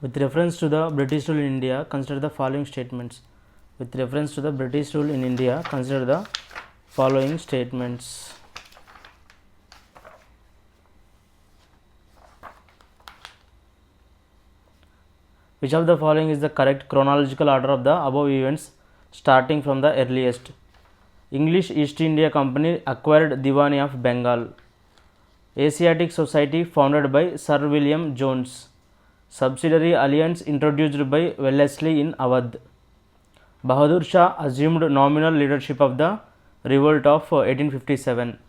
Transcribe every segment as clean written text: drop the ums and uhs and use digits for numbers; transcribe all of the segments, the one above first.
With reference to the British rule in India, consider the following statements. With reference to the British rule in India, consider the following statements. Which of the following is the correct chronological order of the above events starting from the earliest? English East India Company acquired Diwani of Bengal. Asiatic Society founded by Sir William Jones. Subsidiary alliance introduced by Wellesley in Awadh. Bahadur Shah assumed nominal leadership of the revolt of 1857.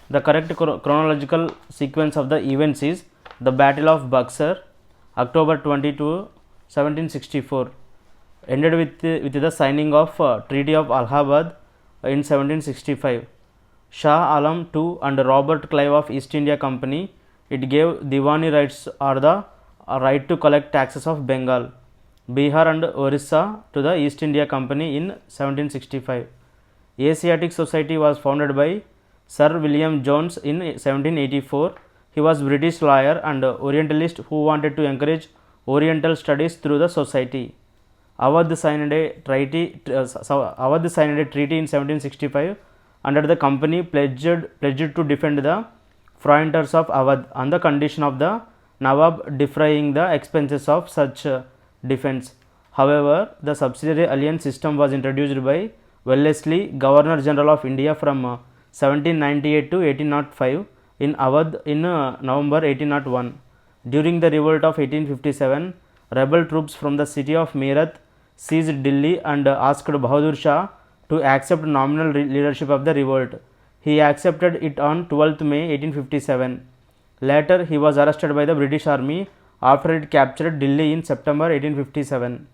The correct chronological sequence of the events is the Battle of Buxar, October 22, 1764, ended with the signing of Treaty of Allahabad in 1765. Shah Alam II and Robert Clive of East India Company, it gave Diwani rights or the right to collect taxes of Bengal, Bihar and Orissa to the East India Company in 1765. Asiatic Society was founded by Sir William Jones in 1784. He was British lawyer and Orientalist who wanted to encourage Oriental studies through the society. Awadh signed a treaty in 1765 under the company pledged to defend the frontiers of Awadh on the condition of the Nawab defraying the expenses of such defence. However, the subsidiary alliance system was introduced by Wellesley, Governor General of India from 1798 to 1805 in Awadh in November 1801. During the revolt of 1857, rebel troops from the city of Meerut seized Delhi and asked Bahadur Shah to accept nominal leadership of the revolt. He accepted it on 12th May 1857. Later, he was arrested by the British Army after it captured Delhi in September 1857.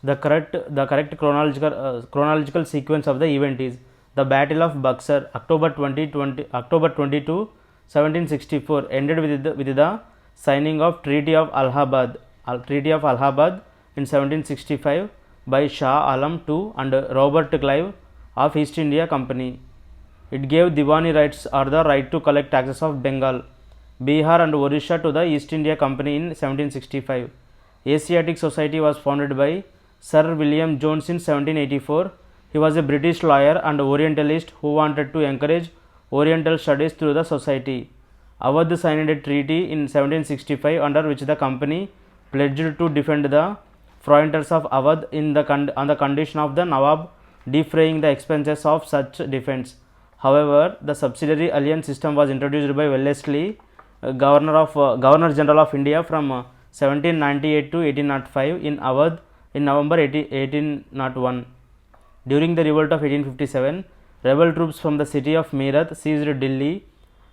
The correct chronological sequence of the event is the Battle of Buxar, October 22, 1764, ended with the signing of Treaty of Allahabad in 1765 by Shah Alam II and Robert Clive of East India Company. It gave Diwani rights or the right to collect taxes of Bengal, Bihar and Orissa to the East India Company in 1765. Asiatic Society was founded by Sir William Jones in 1784. He was a British lawyer and Orientalist who wanted to encourage Oriental studies through the society. Awadh signed a treaty in 1765 under which the company pledged to defend the frontiers of Awadh on the condition of the Nawab defraying the expenses of such defence. However, the subsidiary alliance system was introduced by Wellesley, Governor General of India from 1798 to 1805 in Awadh in November 1801. During the revolt of 1857, rebel troops from the city of Meerut seized Delhi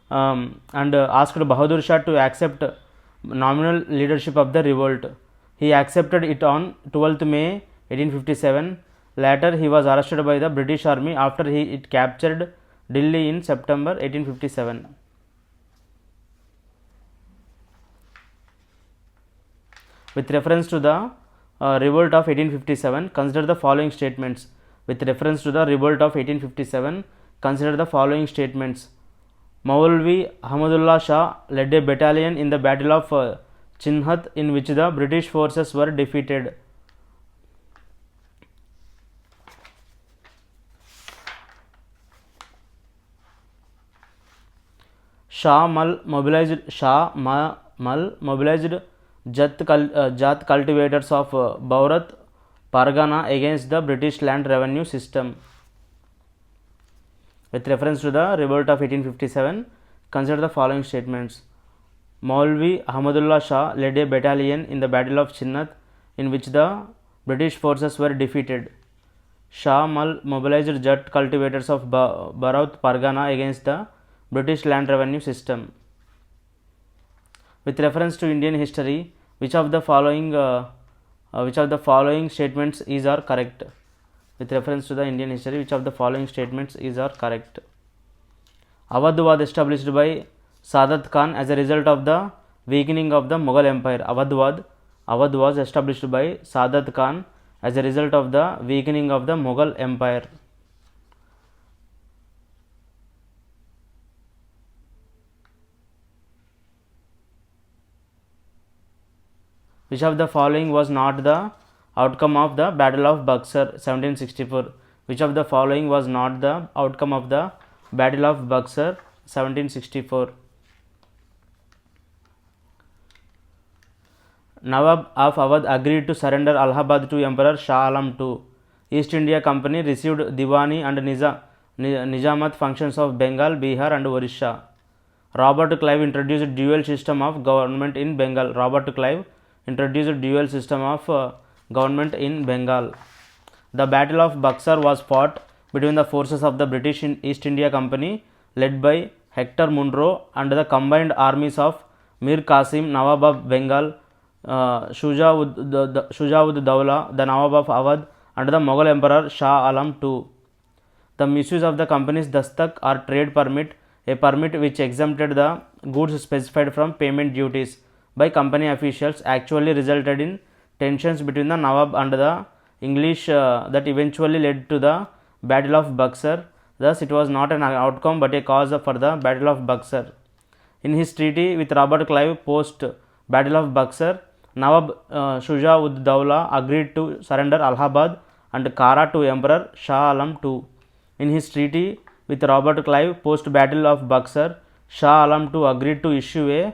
and asked Bahadur Shah to accept nominal leadership of the revolt. He accepted it on 12th May 1857. Later, he was arrested by the British Army after it captured Delhi in September 1857. With reference to the revolt of 1857, consider the following statements. With reference to the revolt of 1857, consider the following statements. Maulvi Ahmadullah Shah led a battalion in the Battle of Chinhat in which the British forces were defeated. Shah Mal mobilized Jat cultivators of Baurat Pargana against the British land revenue system. With reference to the revolt of 1857, consider the following statements. Maulvi Ahmadullah Shah led a battalion in the Battle of Chinnath in which the British forces were defeated. Shah Mal mobilized Jat cultivators of Baurat Pargana against the British land revenue system. With reference to Indian history, which of the following statements are correct? With reference to the Indian history, which of the following statements are correct? Awadh was established by Sadat Khan as a result of the weakening of the Mughal Empire. Awadh Awadh was established by Sadat Khan as a result of the weakening of the Mughal Empire. Which of the following was not the outcome of the Battle of Buxar 1764? Which of the following was not the outcome of the Battle of Buxar 1764? Nawab of Awadh agreed to surrender Allahabad to Emperor Shah Alam II. East India Company received Diwani and Nizamat functions of Bengal, Bihar and Orissa. Robert Clive introduced dual system of government in Bengal. Robert Clive introduced dual system of government in Bengal. The Battle of Buxar was fought between the forces of the British East India Company led by Hector Munro and the combined armies of Mir Qasim, Nawab of Bengal, Shuja'ud Dawla, the Nawab of Awadh and the Mughal Emperor Shah Alam II. The misuse of the company's dastak or trade permit, a permit which exempted the goods specified from payment duties by company officials, actually resulted in tensions between the Nawab and the English that eventually led to the Battle of Buxar. Thus, it was not an outcome but a cause for the Battle of Buxar. In his treaty with Robert Clive post Battle of Buxar, Nawab Shuja'ud Dawla agreed to surrender Allahabad and Kara to Emperor Shah Alam II. In his treaty with Robert Clive post Battle of Buxar, Shah Alam II agreed to issue a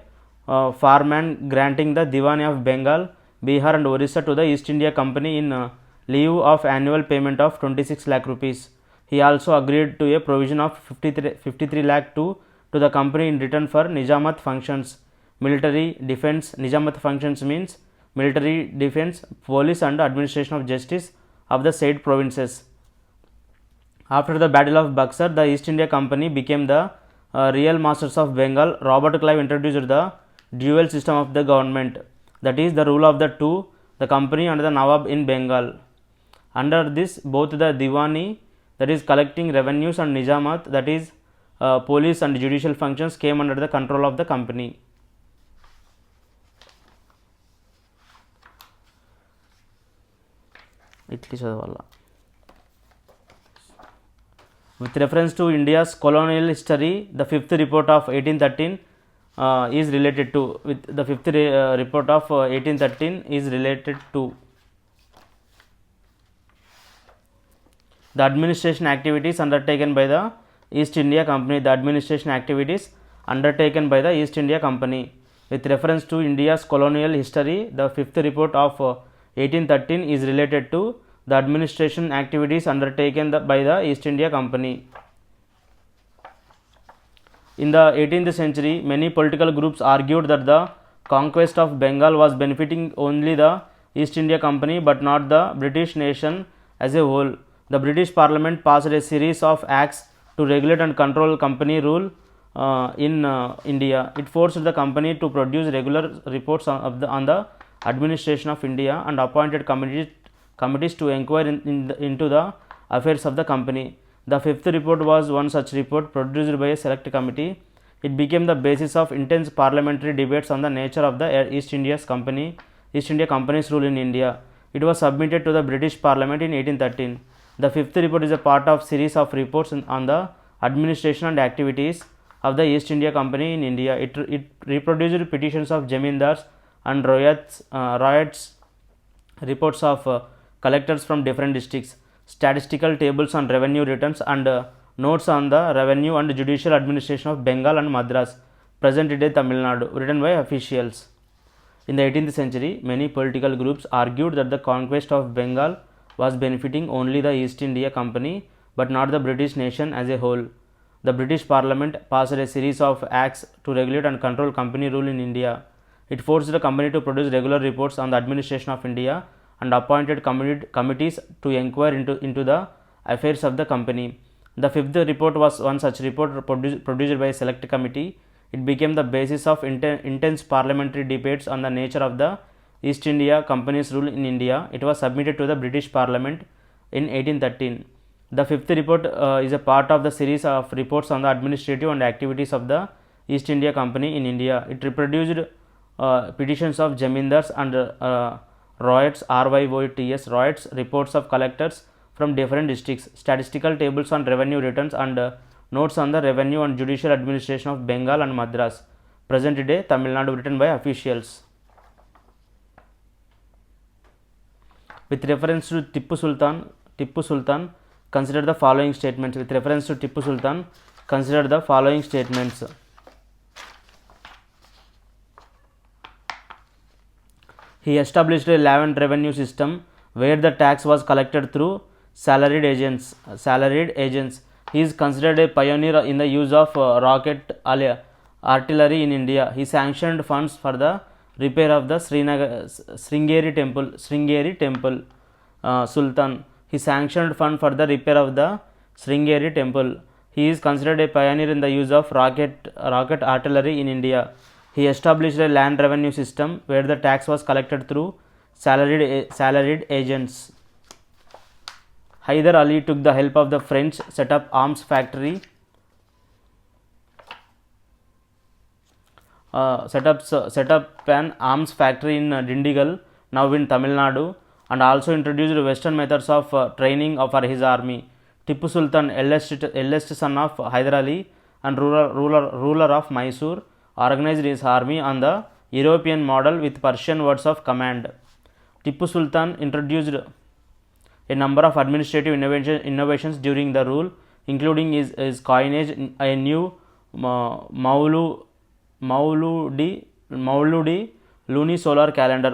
farman granting the Diwani of Bengal, Bihar and Orissa to the East India Company in lieu of annual payment of 26 lakh rupees. He also agreed to a provision of 53 lakh to the company in return for Nizamat functions, military defense. Nizamat functions means military defense, police and administration of justice of the said provinces. After the Battle of Buxar, the East India Company became the real masters of Bengal. Robert Clive introduced the dual system of the government, that is the rule of the two, the company and the Nawab in Bengal. Under this, both the Diwani, that is collecting revenues, and Nizamat, that is police and judicial functions, came under the control of the company. With reference to India's colonial history, the fifth report of 1813 is related to. With the fifth report of 1813 is related to the administration activities undertaken by the East India Company. The administration activities undertaken by the East India Company. With reference to India's colonial history, the fifth report of 1813 is related to the administration activities undertaken by the East India Company. In the 18th century, many political groups argued that the conquest of Bengal was benefiting only the East India Company but not the British nation as a whole. The British Parliament passed a series of acts to regulate and control company rule in India. It forced the company to produce regular reports on the administration of India and appointed committees to inquire into the affairs of the company. The fifth report was one such report produced by a select committee. It became the basis of intense parliamentary debates on the nature of the East India Company's rule in India. It was submitted to the British Parliament in 1813. The fifth report is a part of series of reports on the administration and activities of the East India Company in India. It reproduced petitions of Jamindars and riots, reports of collectors from different districts, statistical tables on revenue returns, and notes on the revenue and judicial administration of Bengal and Madras, present day Tamil Nadu, written by officials. In the 18th century, many political groups argued that the conquest of Bengal was benefiting only the East India Company but not the British nation as a whole. The British Parliament passed a series of acts to regulate and control company rule in India. It forced the company to produce regular reports on the administration of India and appointed committees to inquire into the affairs of the company. The fifth report was one such report produced by a select committee. It became the basis of intense parliamentary debates on the nature of the East India Company's rule in India. It was submitted to the British Parliament in 1813. The fifth report is a part of the series of reports on the administrative and activities of the East India Company in India. It reproduced petitions of Jamindars and Ryots, RYOTS, Ryots, reports of collectors from different districts, statistical tables on revenue returns, and notes on the revenue and judicial administration of Bengal and Madras, present day Tamil Nadu, written by officials. With reference to Tippu Sultan, consider the following statements. With reference to Tippu Sultan, consider the following statements. He established a land revenue system where the tax was collected through salaried agents. He is considered a pioneer in the use of rocket artillery in India. He sanctioned funds for the repair of the Sringeri temple. Sultan. He sanctioned fund for the repair of the Sringeri temple. He is considered a pioneer in the use of rocket artillery in India. He established a land revenue system where the tax was collected through salaried agents. Hyder Ali took the help of the French, set up arms factory. Set up an arms factory in Dindigul, now in Tamil Nadu, and also introduced Western methods of training for his army. Tippu Sultan, eldest son of Hyder Ali and ruler of Mysore, organized his army on the European model with Persian words of command. Tippu Sultan introduced a number of administrative innovations during the rule, including his coinage, a new Mauludi lunisolar calendar,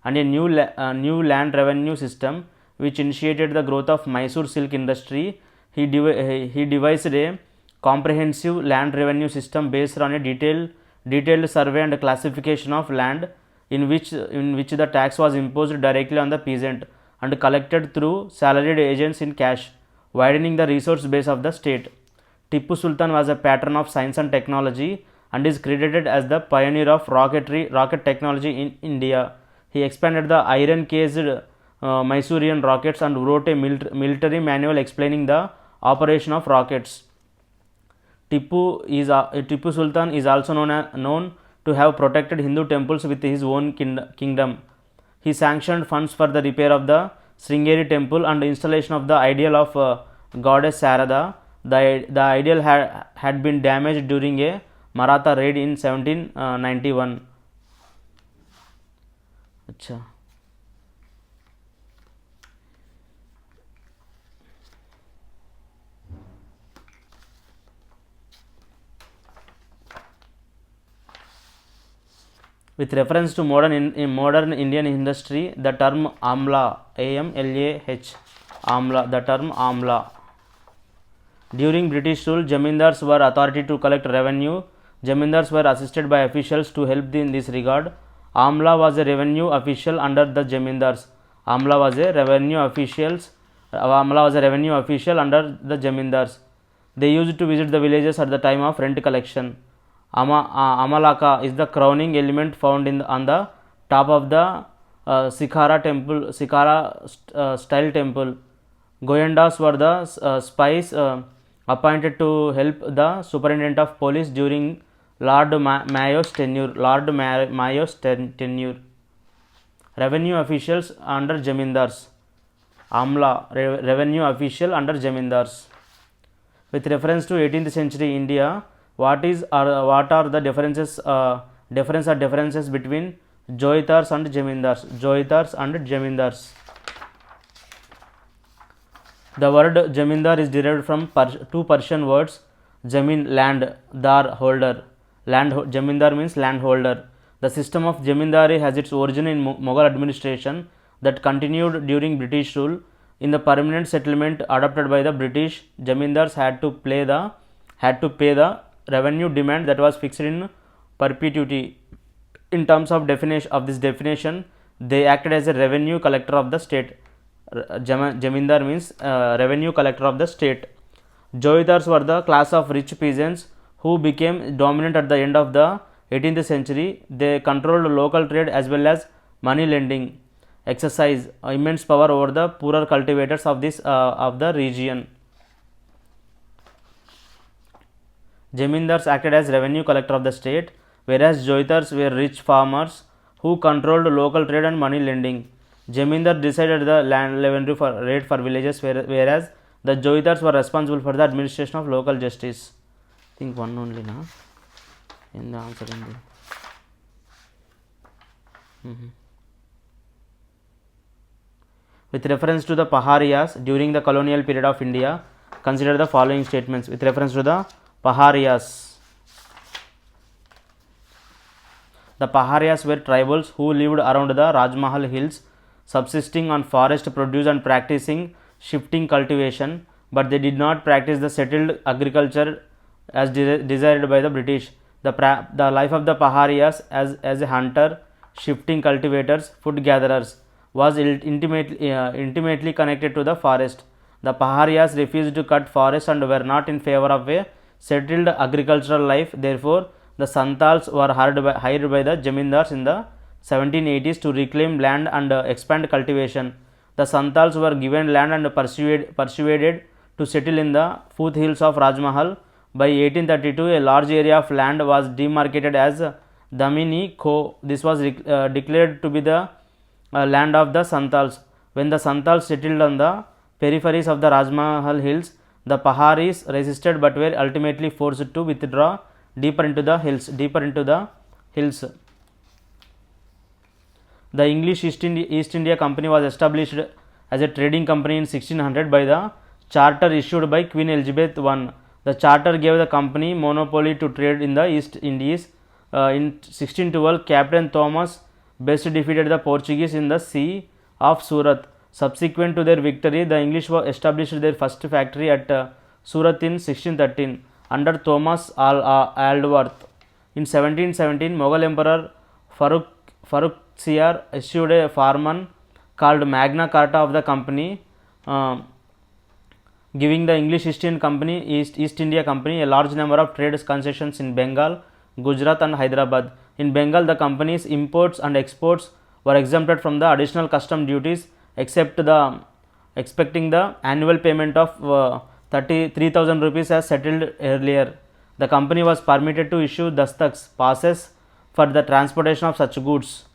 and a new land revenue system which initiated the growth of Mysore silk industry. He devised a comprehensive land revenue system based on a detailed survey and classification of land, in which the tax was imposed directly on the peasant and collected through salaried agents in cash, widening the resource base of the state. Tippu Sultan was a patron of science and technology and is credited as the pioneer of rocket technology in India. He expanded the iron cased Mysorean rockets and wrote a military manual explaining the operation of rockets. Tippu Sultan is also known to have protected Hindu temples with his own kingdom. He sanctioned funds for the repair of the Sringeri temple and installation of the idol of goddess Sarada. The idol had been damaged during a Maratha raid in 1791. अच्छा With reference to modern Indian industry, the term Amla, AMLAH, Amla, the term Amla. During British rule, Jamindars were authority to collect revenue. Jamindars were assisted by officials to help in this regard. Amla was a revenue official under the Jamindars. Amla was a revenue official under the Jamindars. They used to visit the villages at the time of rent collection. Amalaka is the crowning element found on the top of the Sikhara style temple. Goyendas were the spies appointed to help the superintendent of police during Lord Mayo's tenure. Revenue officials under Jamindars. Amla, revenue official under Jamindars. With reference to 18th century India, what are the differences between Joitars and Jamindars? The word Jamindar is derived from two Persian words, Jamin, land, Dar, holder. Jamindar means landholder. The system of Jamindari has its origin in Mughal administration that continued during British rule. In the permanent settlement adopted by the British, Jamindars had to pay the revenue demand that was fixed in perpetuity. In terms of this definition, they acted as a revenue collector of the state. Jamindar means revenue collector of the state. Joitars were the class of rich peasants who became dominant at the end of the 18th century. They controlled local trade as well as money lending, exercised immense power over the poorer cultivators of the region. Jamindars acted as revenue collector of the state. whereas Joitars were rich farmers who controlled local trade and money lending. Jamindar decided the land revenue rate for villages, whereas the Joitars were responsible for the administration of local justice. I think one only na. In the answer in the. With reference to the Paharias during the colonial period of India, consider the following statements. With reference to the Paharias, the Paharias were tribals who lived around the Rajmahal hills, subsisting on forest produce and practicing shifting cultivation, but they did not practice the settled agriculture as desired by the British. The life of the Paharias as a hunter, shifting cultivators, food gatherers was intimately connected to the forest. The Paharias refused to cut forests and were not in favor of a settled agricultural life. Therefore, the Santals were hired by the Jamindars in the 1780s to reclaim land and expand cultivation. The Santals were given land and persuaded to settle in the foothills of Rajmahal. By 1832, a large area of land was demarcated as Damini Kho. This was declared to be the land of the Santals. When the Santals settled on the peripheries of the Rajmahal hills, the Paharis resisted but were ultimately forced to withdraw deeper into the hills. The English East India Company was established as a trading company in 1600 by the charter issued by Queen Elizabeth I. The charter gave the company monopoly to trade in the East Indies. In 1612, Captain Thomas Best defeated the Portuguese in the Sea of Surat. Subsequent to their victory, the English established their first factory at Surat in 1613 under Thomas Aldworth. In 1717, Mughal Emperor Farrukhsiyar issued a farman called Magna Carta of the company, giving the English East India Company a large number of trade concessions in Bengal, Gujarat and Hyderabad. In Bengal, the company's imports and exports were exempted from the additional custom duties expecting the annual payment of 33,000 rupees as settled earlier. The company was permitted to issue dastaks, passes for the transportation of such goods.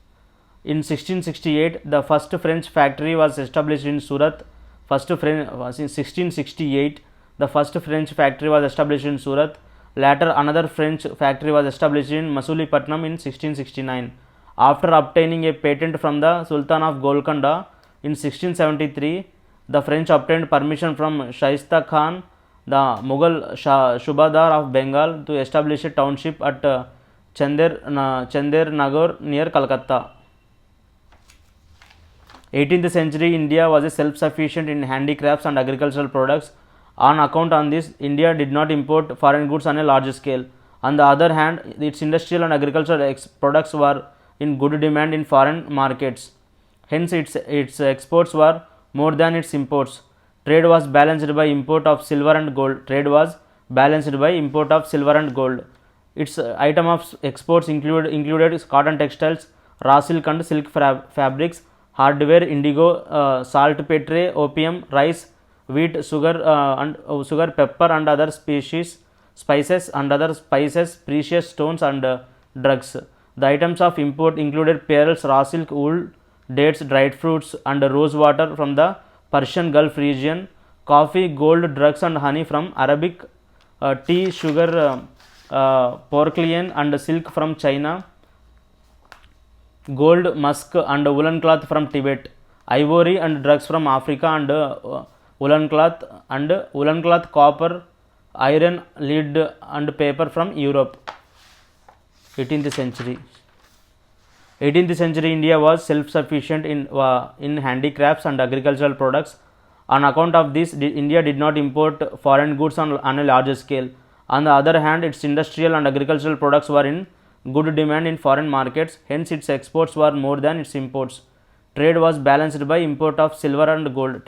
In 1668, the first French factory was established in Surat. In 1668, the first French factory was established in Surat. Later, another French factory was established in Masulipatam in 1669. After obtaining a patent from the Sultan of Golconda in 1673, the French obtained permission from Shaista Khan, the Mughal Shubadar of Bengal, to establish a township at Chandler Nagar near Calcutta. 18th century India was self-sufficient in handicrafts and agricultural products. On account of this, India did not import foreign goods on a large scale. On the other hand, its industrial and agricultural products were in good demand in foreign markets. Hence, its exports were more than its imports. Trade was balanced by import of silver and gold. Its item of exports included cotton textiles, raw silk and silk fabrics, hardware, indigo, saltpetre, opium, rice, wheat, sugar, pepper and other spices, precious stones and drugs. The items of import included pearls, raw silk, wool, dates, dried fruits and rose water from the Persian Gulf region, coffee, gold, drugs and honey from Arabic, tea, sugar, porcelain and silk from China, gold, musk and woolen cloth from Tibet, ivory and drugs from Africa and woolen cloth, copper, iron, lead and paper from Europe. 18th century India was self-sufficient in handicrafts and agricultural products. On account of this, India did not import foreign goods on a large scale. On the other hand, its industrial and agricultural products were in good demand in foreign markets. Hence, its exports were more than its imports. Trade was balanced by import of silver and gold.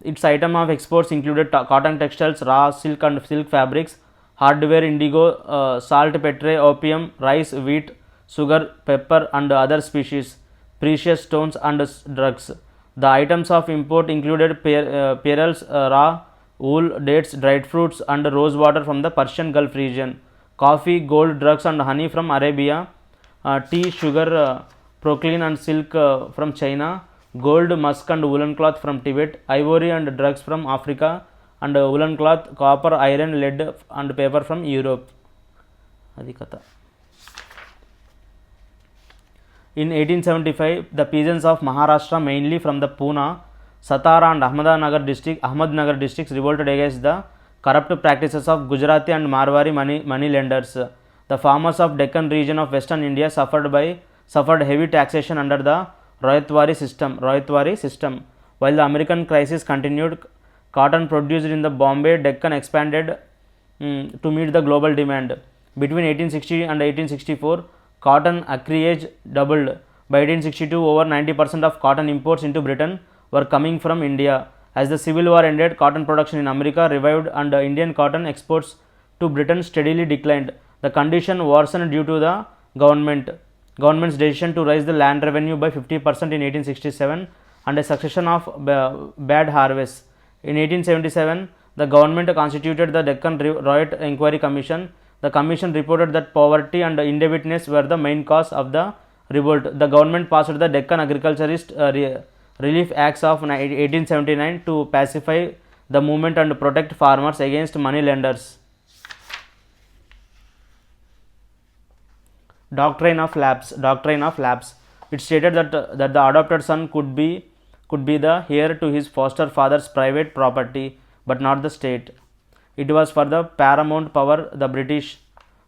Its item of exports included cotton textiles, raw silk and silk fabrics, hardware, indigo, saltpetre, opium, rice, wheat, sugar, pepper and other species, precious stones and drugs. The items of import included pearls, raw wool, dates, dried fruits, and rose water from the Persian Gulf region, coffee, gold, drugs, and honey from Arabia, tea, sugar, procline, and silk from China, gold, musk, and woolen cloth from Tibet, ivory and drugs from Africa, and woolen cloth, copper, iron, lead, and paper from Europe. Adi katha. In 1875, the peasants of Maharashtra, mainly from the Pune, Satara, and Ahmednagar districts, revolted against the corrupt practices of Gujarati and Marwari money lenders. The farmers of Deccan region of Western India suffered heavy taxation under the Royatwari system. While the American crisis continued, cotton produced in the Bombay Deccan expanded to meet the global demand. Between 1860 and 1864, cotton acreage doubled. By 1862, over 90% of cotton imports into Britain were coming from India. As the Civil War ended, cotton production in America revived and Indian cotton exports to Britain steadily declined. The condition worsened due to the government's decision to raise the land revenue by 50% in 1867 and a succession of bad harvests. In 1877, the government constituted the Deccan Riot Inquiry Commission. The commission reported that poverty and indebtedness were the main cause of the revolt. The government passed the Deccan Agriculturist Relief Acts of 1879 to pacify the movement and protect farmers against money lenders. Doctrine of lapse. It stated that the adopted son could be the heir to his foster father's private property, but not the state. It was for the paramount power, the British,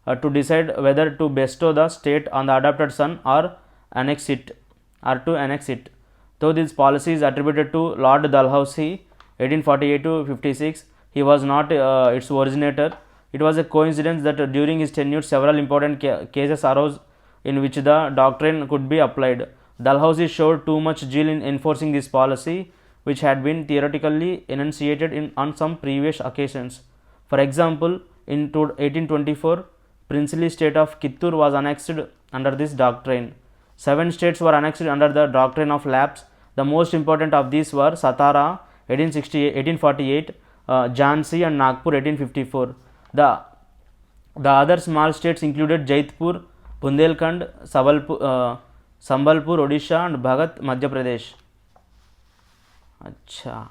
to decide whether to bestow the state on the adopted son or to annex it. Though this policy is attributed to Lord Dalhousie, 1848 to 56, he was not its originator. It was a coincidence that during his tenure several important cases arose in which the doctrine could be applied. Dalhousie showed too much zeal in enforcing this policy, which had been theoretically enunciated on some previous occasions. For example, in 1824, princely state of Kittur was annexed under this doctrine. 7 states were annexed under the doctrine of lapse. The most important of these were Satara 1848, Jhansi and Nagpur 1854. The other small states included Jaitpur, Bundelkhand, Sambalpur, Odisha, and Bhagat, Madhya Pradesh. अच्छा,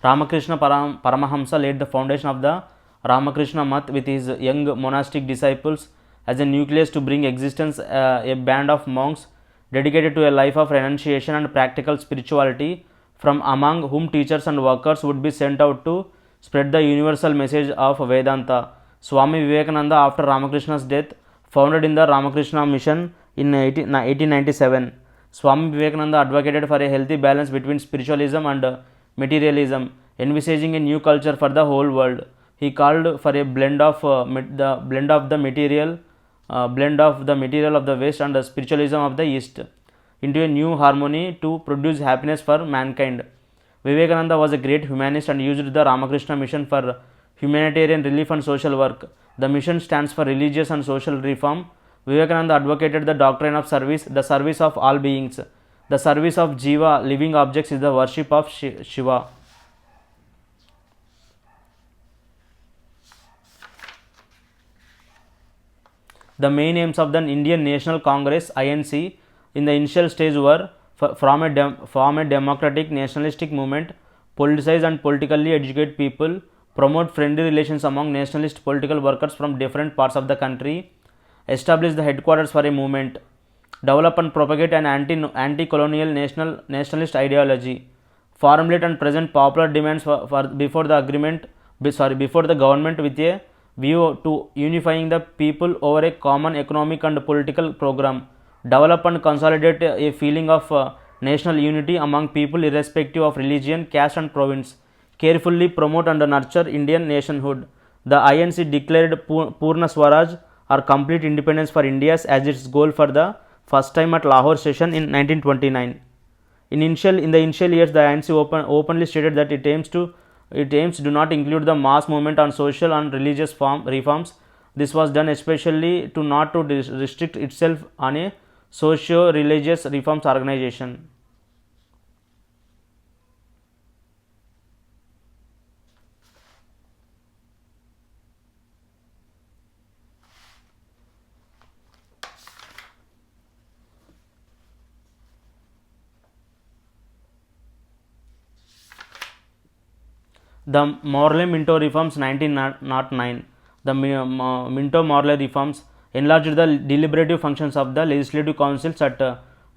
Ramakrishna Paramahamsa laid the foundation of the Ramakrishna Math with his young monastic disciples as a nucleus to bring existence a band of monks dedicated to a life of renunciation and practical spirituality, from among whom teachers and workers would be sent out to spread the universal message of Vedanta. Swami Vivekananda, after Ramakrishna's death, founded in the Ramakrishna Mission in 1897. Swami Vivekananda advocated for a healthy balance between spiritualism and materialism, envisaging a new culture for the whole world. He called for a blend of the material of the West and the spiritualism of the East into a new harmony to produce happiness for mankind. Vivekananda was a great humanist and used the Ramakrishna Mission for humanitarian relief and social work. The mission stands for religious and social reform. Vivekananda advocated the doctrine of service, the service of all beings. The service of Jiva, living objects, is the worship of Shiva. The main aims of the Indian National Congress (INC) in the initial stage were form a democratic nationalistic movement, politicize and politically educate people, promote friendly relations among nationalist political workers from different parts of the country, establish the headquarters for a movement, develop and propagate an anti-colonial nationalist ideology, formulate and present popular demands before the government with a view to unifying the people over a common economic and political program, develop and consolidate a feeling of national unity among people irrespective of religion, caste and province, carefully promote and nurture Indian nationhood. The INC declared Purna Swaraj or complete independence for India as its goal for the first time at Lahore session in 1929. In the initial years, the ANC openly stated that its aims do not include the mass movement on social and religious reforms. This was done especially to not to restrict itself on a socio-religious reforms organization. The Morley-Minto reforms 1909. The Minto-Morley reforms enlarged the deliberative functions of the legislative councils at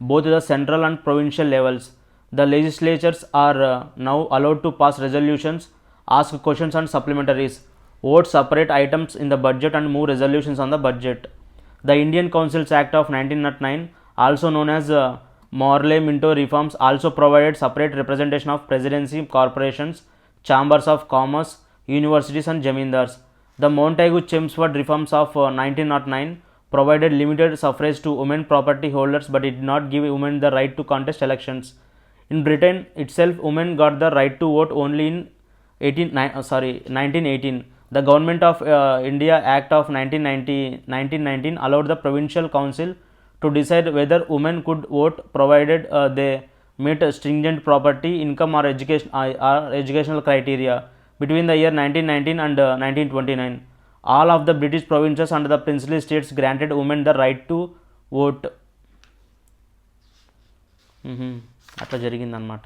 both the central and provincial levels. The legislatures are now allowed to pass resolutions, ask questions and supplementaries, vote separate items in the budget and move resolutions on the budget. The Indian Councils Act of 1909, also known as Morley-Minto reforms, also provided separate representation of presidency, corporations, chambers of commerce, universities and jamindars. The Montagu-Chelmsford reforms of 1909 provided limited suffrage to women property holders but it did not give women the right to contest elections. In Britain itself, women got the right to vote only in 1918. The Government of India Act of 1919 allowed the Provincial Council to decide whether women could vote provided they met stringent property, income or educational criteria. Between the year 1919 and 1929, all of the British provinces and the princely states granted women the right to vote. అట్లా జరిగిందన్నమాట.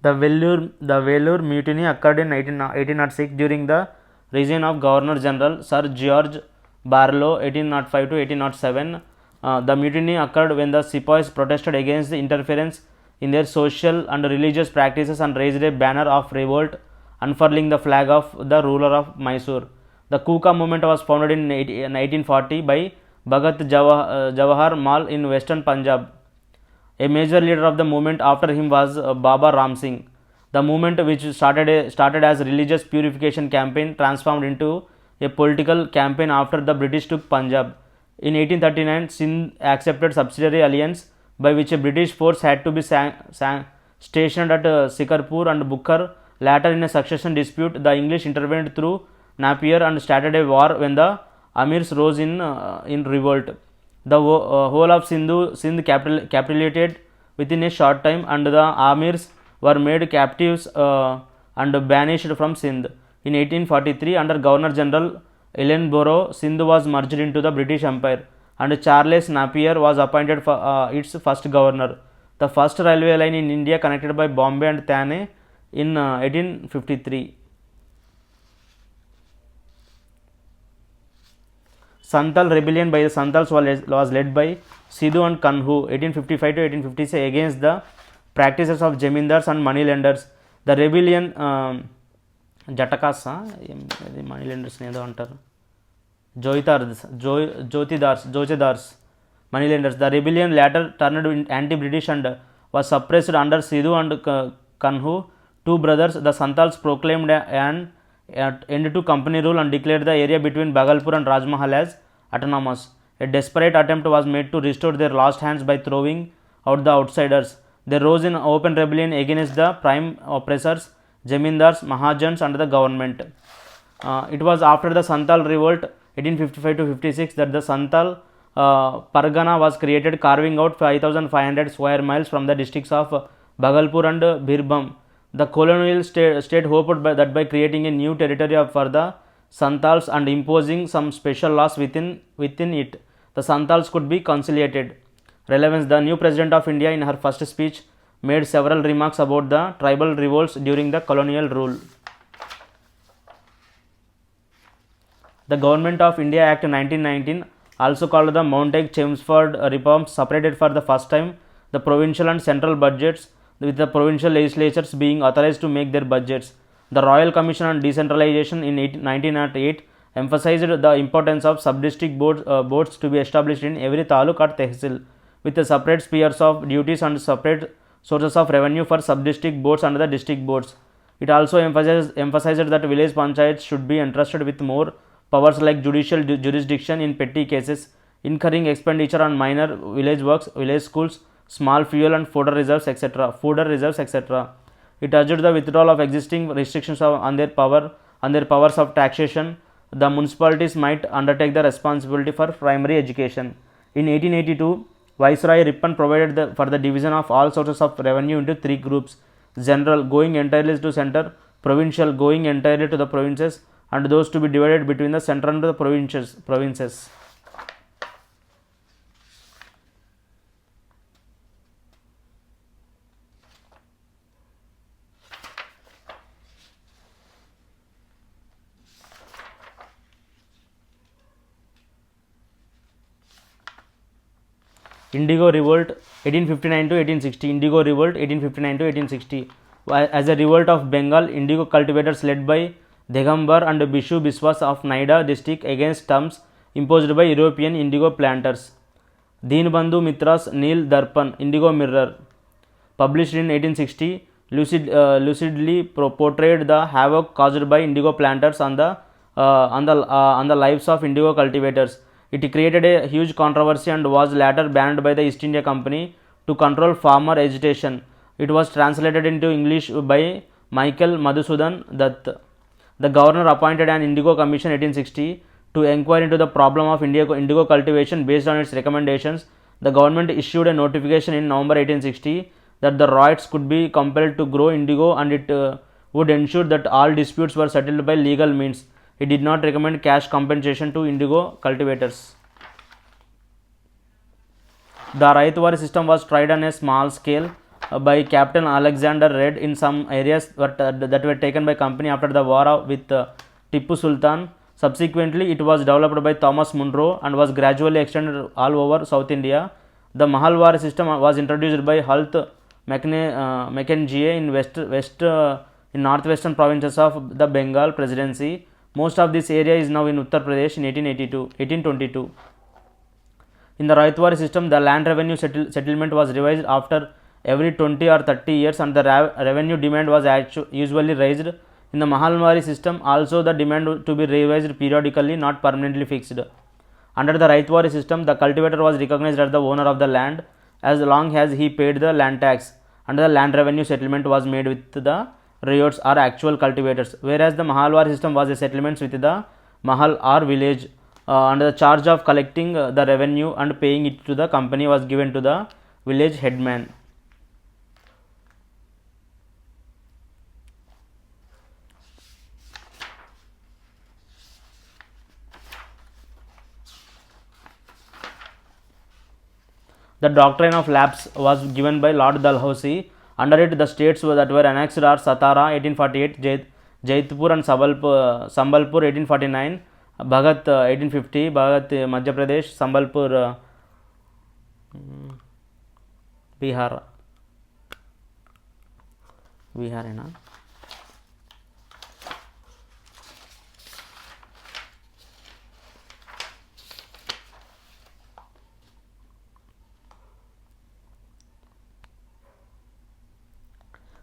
The Vellore Mutiny occurred in 1806 during the reign of Governor General Sir George Barlow 1805 to 1807. The mutiny occurred when the Sepoys protested against the interference in their social and religious practices and raised a banner of revolt unfurling the flag of the ruler of Mysore. The Kuka movement was founded in 1840 by Bhagat Jawahar Mal in western Punjab. A major leader of the movement after him was Baba Ram Singh. The movement, which started as a religious purification campaign, transformed into a political campaign after the British took Punjab. In 1839, Sindh accepted subsidiary alliance by which a British force had to be stationed at Sikarpur and Bukhar. Later, in a succession dispute, the English intervened through Napier and started a war when the Amirs rose in revolt. The whole of Sindh capitulated within a short time and the Amirs were made captives and banished from Sindh. In 1843, under Governor General Ellenborough, Sindh was merged into the British Empire and Charles Napier was appointed for its first governor. The first railway line in India connected by Bombay and Thane in 1853. Santhal rebellion by the Santals was led by Sidhu and Kanhu 1855 to 1856 against the practices of jamindars and moneylenders. The rebellion Jatakasa moneylenders ఏదో అంటారు Jotidars moneylenders. The rebellion later turned anti-British and was suppressed under Sidhu and Kanhu, two brothers. The Santals proclaimed an end to company rule and declared the area between Bhagalpur and Rajmahal as autonomous. A desperate attempt was made to restore their lost hands by throwing out the outsiders. They rose in open rebellion against the prime oppressors, Jamindars, Mahajans and the government. It was after the Santal revolt 1855 to 56 that the Santal Pargana was created, carving out 5,500 square miles from the districts of Bhagalpur and Birbhum. The colonial state hoped that by creating a new territory for the Santals and imposing some special laws within it, the Santals could be conciliated. Relevance: the new President of India in her first speech made several remarks about the tribal revolts during the colonial rule. The Government of India Act 1919, also called the Montagu-Chelmsford reforms, separated for the first time the provincial and central budgets, with the provincial legislatures being authorized to make their budgets. The Royal Commission on Decentralization in 1908 emphasized the importance of sub-district boards to be established in every taluk or tehsil, with the separate spheres of duties and separate sources of revenue for sub-district boards and the district boards. It also emphasized that village panchayats should be entrusted with more powers like judicial jurisdiction in petty cases, incurring expenditure on minor village works, village schools, small fuel and fodder reserves, etc. It urged the withdrawal of existing restrictions on their powers of taxation. The municipalities might undertake the responsibility for primary education. In 1882, Viceroy Ripon provided for the division of all sources of revenue into three groups: general, going entirely to center; provincial, going entirely to the provinces; and those to be divided between the center and the provinces. Indigo Revolt 1859 to 1860. Indigo Revolt 1859 to 1860. As a revolt of Bengal, indigo cultivators led by Digambar and Bishu Biswas of Naida district against terms imposed by European indigo planters. Deenbandhu Mitra's Neel Darpan Indigo Mirror, published in 1860, lucidly portrayed the havoc caused by indigo planters on the lives of indigo cultivators. It created a huge controversy and was later banned by the East India Company to control farmer agitation. It was translated into English by Michael Madhusudan Dutt. The governor appointed an indigo commission 1860 to inquire into the problem of indigo cultivation. Based on its recommendations, the government issued a notification in November 1860 that the Ryots could be compelled to grow indigo, and it would ensure that all disputes were settled by legal means. It did not recommend cash compensation to indigo cultivators. The Raitwari system was tried on a small scale by Captain Alexander Reid in some areas that were taken by company after the war with Tippu Sultan. Subsequently, it was developed by Thomas Munro and was gradually extended all over South India. The Mahalwari system was introduced by Halt Mackenzie in northwestern provinces of the Bengal Presidency. Most of this area is now in Uttar Pradesh in 1822. In the Raitwari system, the land revenue settlement was revised after every 20 or 30 years, and the revenue demand was usually raised. In the Mahalwari system, also the demand to be revised periodically, not permanently fixed. Under the Raitwari system, the cultivator was recognized as the owner of the land as long as he paid the land tax, and the land revenue settlement was made with the Ryots or actual cultivators, whereas the Mahalwari system was a settlement with the Mahal or village, and the charge of collecting the revenue and paying it to the company was given to the village headman. The doctrine of lapse was given by Lord Dalhousie. Under it, the states that were annexed are Satara 1848, Jaitpur and Sambalpur 1849, Bhagat 1850, Bhagat Madhya Pradesh, Sambalpur Bihar है ना.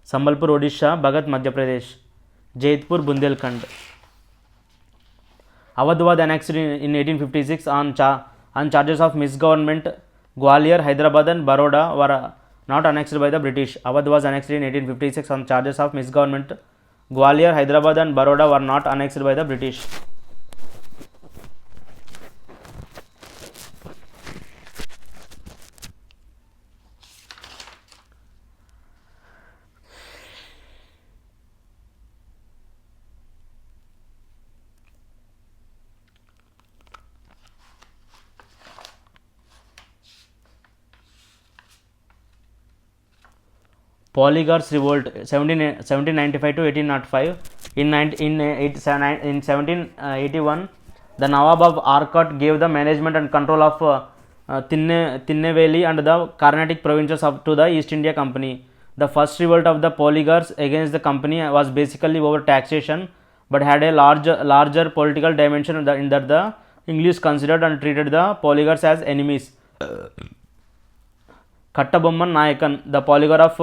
Sambalpur Odisha, Bhagat Madhya Pradesh, Jaitpur Bundelkhand. Awadh was annexed in 1856 on charges of misgovernment. Gwalior, Hyderabad and Baroda were not annexed by the British. Awadh was annexed in 1856 on charges of misgovernment. Gwalior, Hyderabad and Baroda were not annexed by the British. Polygars Revolt 1795 to 1805. In 1781, the Nawab of Arcot gave the management and control of Tinneveli and the Carnatic provinces to the East India Company. The first revolt of the Polygars against the company was basically over taxation, but had a larger political dimension in that the English considered and treated the Polygars as enemies. Kattabomman Nayakan, the polygar of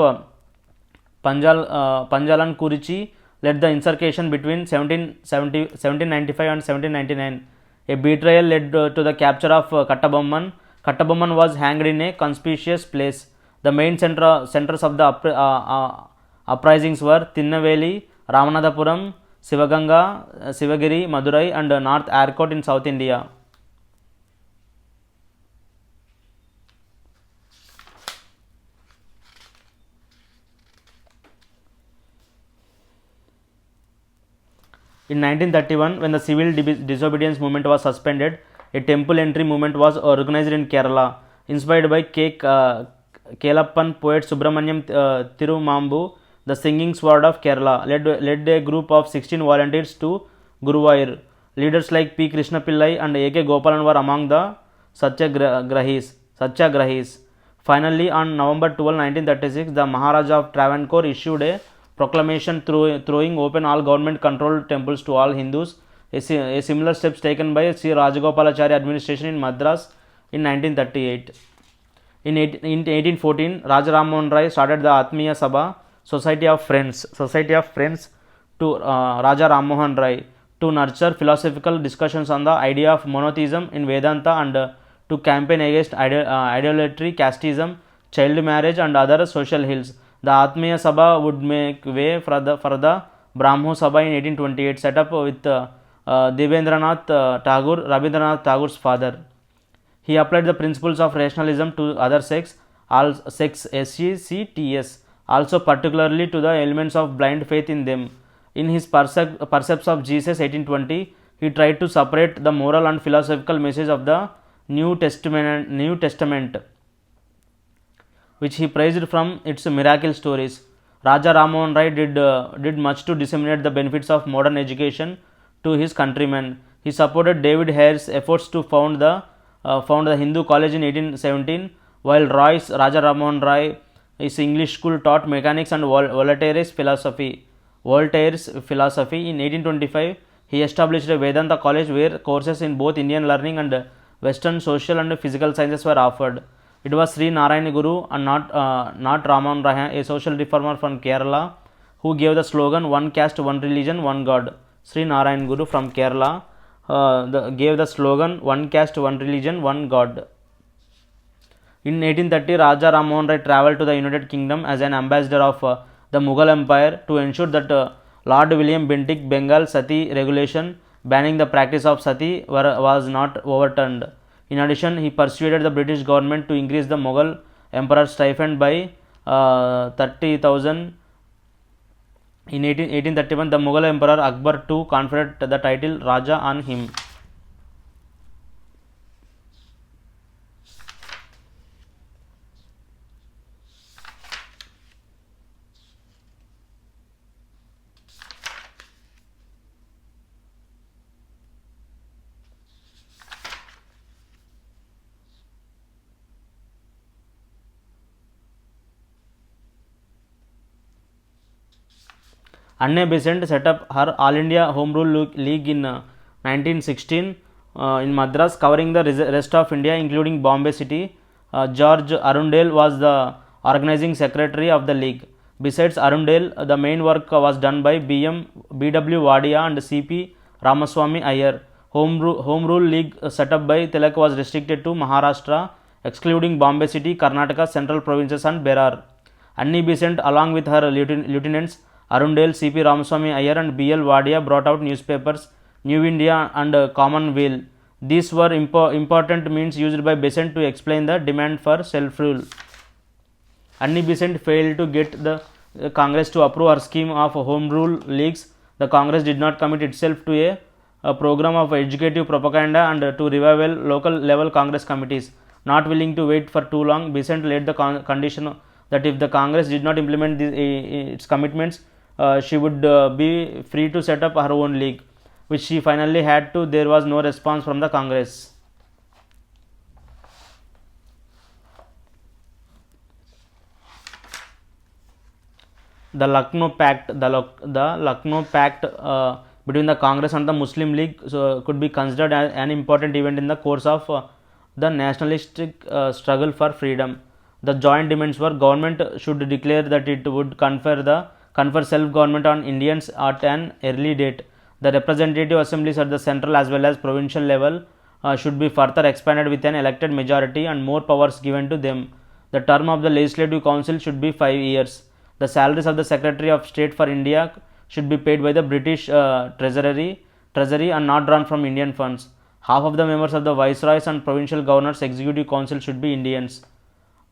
Panjalan Kurichi, led the insurrection between 1795 and 1799. A betrayal led to the capture of Kattabomman. Kattabomman was hanged in a conspicuous place. The main centers of the uprisings were Tinnaveli, Ramanathapuram, Sivaganga, Sivagiri, Madurai, and North Arcot in South India. In 1931, when the civil disobedience movement was suspended, a temple entry movement was organized in Kerala. Inspired by Kelappan poet Subramanyam Tirumambu, the singing sword of Kerala led a group of 16 volunteers to Guruvayur. Leaders like P. Krishna Pillai and A.K. Gopalan were among the Satyagrahis. Finally, on November 12, 1936, the Maharaja of Travancore issued a proclamation throwing open all government-controlled temples to all Hindus. A similar steps taken by Sri Rajagopalachari administration in Madras in 1938. In 1814, Raja Ram Mohan Rai started the Atmiya Sabha, Society of Friends to Raja Ram Mohan Rai to nurture philosophical discussions on the idea of monotheism in Vedanta and to campaign against idolatry, casteism, child marriage and other social ills. The Atmiya Sabha would make way for the Brahmo Sabha in 1828, set up with Devendranath Tagore, Rabindranath Tagore's father. He applied the principles of rationalism to other sects, SECTS, also particularly to the elements of blind faith in them. In his Percepts of Jesus 1820, he tried to separate the moral and philosophical message of the New Testament, which he praised from its miracle stories. Raja Ram Mohan Rai did much to disseminate the benefits of modern education to his countrymen. He supported David Hare's efforts to found the Hindu College in 1817, while Raja Ram Mohan Rai, his English school taught mechanics and Voltaire's philosophy. In 1825, he established a Vedanta college where courses in both Indian learning and Western social and physical sciences were offered. It was Sri Narayana Guru and not Raman Rai, a social reformer from Kerala, who gave the slogan "One caste, one religion, one God." Sri Narayana Guru from Kerala gave the slogan "One caste, one religion, one God." In 1830, Raja Ram Mohan Rai travelled to the United Kingdom as an ambassador of the Mughal Empire to ensure that Lord William Bentinck Bengal Sati regulation banning the practice of Sati was not overturned. In addition, he persuaded the British government to increase the Mughal emperor's stipend by 30,000. In 1831, the Mughal emperor Akbar II conferred the title Raja on him. Anne Besant set up her All India Home Rule League in 1916 in Madras, covering the rest of India, including Bombay City. George Arundale was the organizing secretary of the league. Besides Arundale, the main work was done by B.W. Wadia and C.P. Ramaswamy Iyer. Home Rule League set up by Tilak was restricted to Maharashtra, excluding Bombay City, Karnataka, Central Provinces and Berar. Annie Besant, along with her lieutenants Arundale, C.P. Ramaswamy Iyer and B.L. Wadia, brought out newspapers New India and Commonweal. These were important means used by Besant to explain the demand for self-rule. Annie Besant failed to get the Congress to approve her scheme of Home Rule Leagues. The Congress did not commit itself to a program of educative propaganda and to revival local level Congress committees. Not willing to wait for too long, Besant laid the condition that if the Congress did not implement its commitments, she would be free to set up her own league, which she finally had to. There was no response from the Congress. The Lucknow Pact, between the Congress and the Muslim League could be considered as an important event in the course of the nationalistic struggle for freedom. The joint demands were government should declare that it would confer self-government on Indians at an early date. The representative assemblies at the central as well as provincial level should be further expanded with an elected majority and more powers given to them. The term of the Legislative Council should be 5 years. The salaries of the Secretary of State for India should be paid by the British treasury and not drawn from Indian funds. Half of the members of the Viceroys and Provincial Governors Executive Council should be Indians.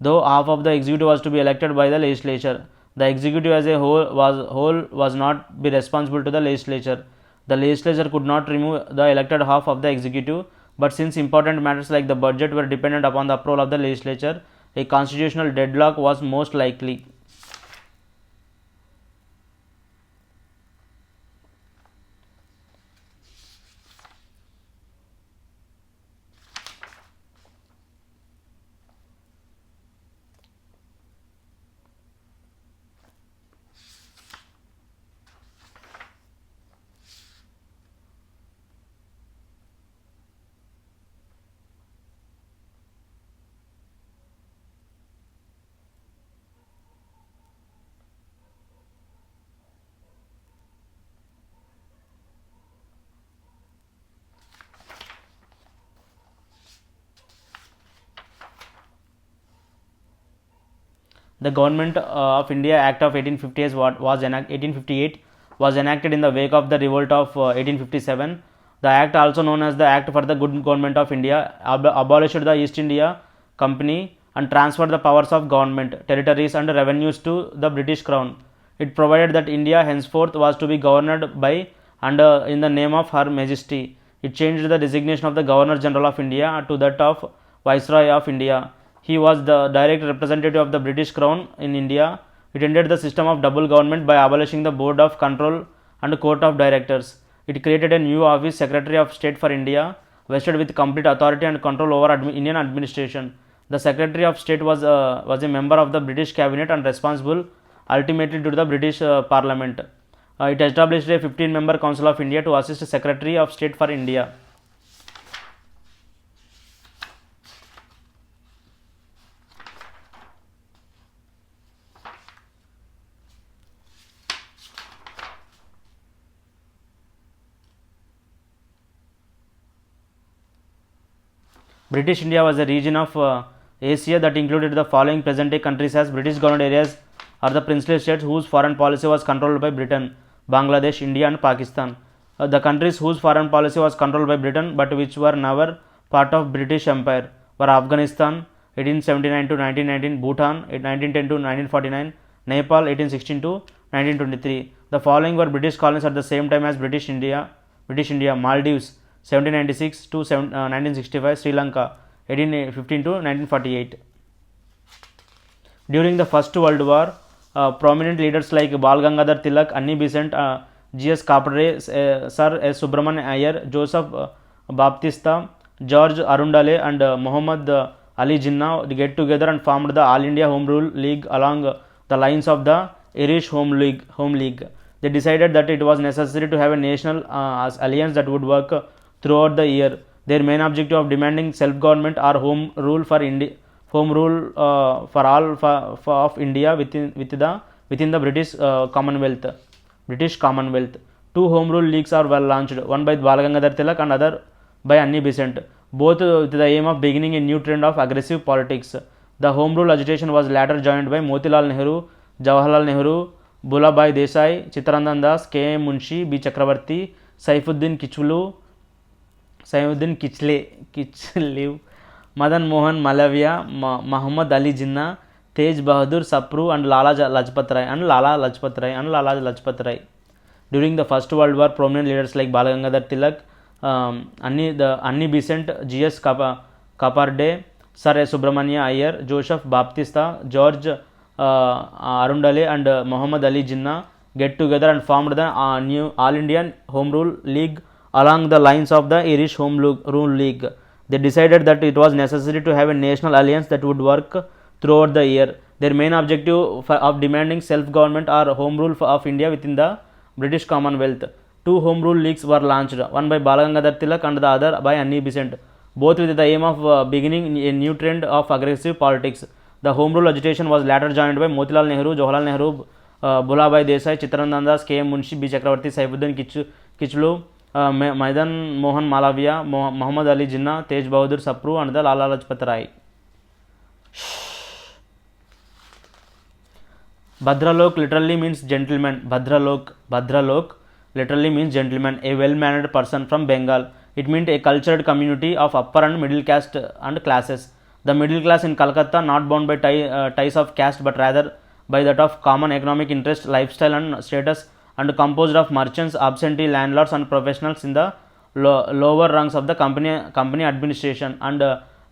Though half of the executive was to be elected by the legislature, the executive as a whole was not be responsible to the legislature. The legislature could not remove the elected half of the executive, but since important matters like the budget were dependent upon the approval of the legislature, a constitutional deadlock was most likely. The Government of India Act of 1858 was enacted in the wake of the revolt of 1857. The act, also known as the Act for the Good Government of India, abolished the East India Company and transferred the powers of government, territories and revenues to the British Crown. It provided that India henceforth was to be governed by and in the name of Her Majesty. It changed the designation of the Governor General of India to that of Viceroy of India. He was the direct representative of the British Crown in India. It ended the system of double government by abolishing the Board of Control and Court of Directors. It created a new office, Secretary of State for India, vested with complete authority and control over Indian administration. The Secretary of State was a member of the British Cabinet and responsible ultimately to the British Parliament. It established a 15-member Council of India to assist Secretary of State for India. British India was a region of Asia that included the following present-day countries as British governed areas are the princely states whose foreign policy was controlled by Britain, Bangladesh, India and Pakistan. The countries whose foreign policy was controlled by Britain but which were never part of British Empire were Afghanistan 1879 to 1919, Bhutan 1910 to 1949, Nepal 1816 to 1923. The following were British colonies at the same time as British India: Maldives 1796 to 1965, Sri Lanka 1815 to 1948. During the First World War, prominent leaders like Bal Gangadhar Tilak, Annie Besant, G.S. Carpenter, Sir S. Subramanian Iyer, Joseph Baptista, George Arundale and Muhammad Ali Jinnah get together and formed the All India Home Rule League along the lines of the Irish Home League. They decided that it was necessary to have a national alliance that would work throughout the year. Their main objective of demanding self-government or home rule for all of India within the British Commonwealth. Two home rule leagues were launched, one by Bal Gangadhar Tilak and other by Annie Besant, both with the aim of beginning a new trend of aggressive politics. The home rule agitation was later joined by Motilal Nehru, Jawaharlal Nehru, Bhulabhai Desai, Chittaranjan Das, K. M. Munshi, B. Chakravarti, Saifuddin Kichlew, Madan Mohan Malaviya, Muhammad Ali Jinnah, Tej Bahadur Sapru and Lala Lajpat Rai. During the First World War, prominent leaders like Bal Gangadhar Tilak, Annie Besant, G.S. Carpenter, Sir S. Subramanian Iyer, Joseph Baptista, George Arundale and Muhammad Ali Jinnah get together and formed the new All Indian Home Rule League along the lines of the Irish Home Rule League. They decided that it was necessary to have a national alliance that would work throughout the year. Their main objective of demanding self-government or home rule of India within the British Commonwealth. Two home rule leagues were launched, one by Bal Gangadhar Tilak and the other by Annie Besant, both with the aim of beginning a new trend of aggressive politics. The Home Rule agitation was later joined by Motilal Nehru, Jawaharlal Nehru, Bhulabhai Desai, Chittaranjan Das, K. M. Munshi, B. Chakravarti, Saifuddin Kichlu, Maidan Mohan Malaviya, Muhammad Ali Jinnah, Tej Bahadur Sapru, and the Lala Lajpat Rai. Bhadralok literally means gentleman. Bhadralok literally means gentleman, a well-mannered person from Bengal. It meant a cultured community of upper and middle caste and classes. The middle class in Calcutta, not bound by ties of caste but rather by that of common economic interest, lifestyle and status, and composed of merchants, absentee landlords and professionals in the lower ranks of the company administration, and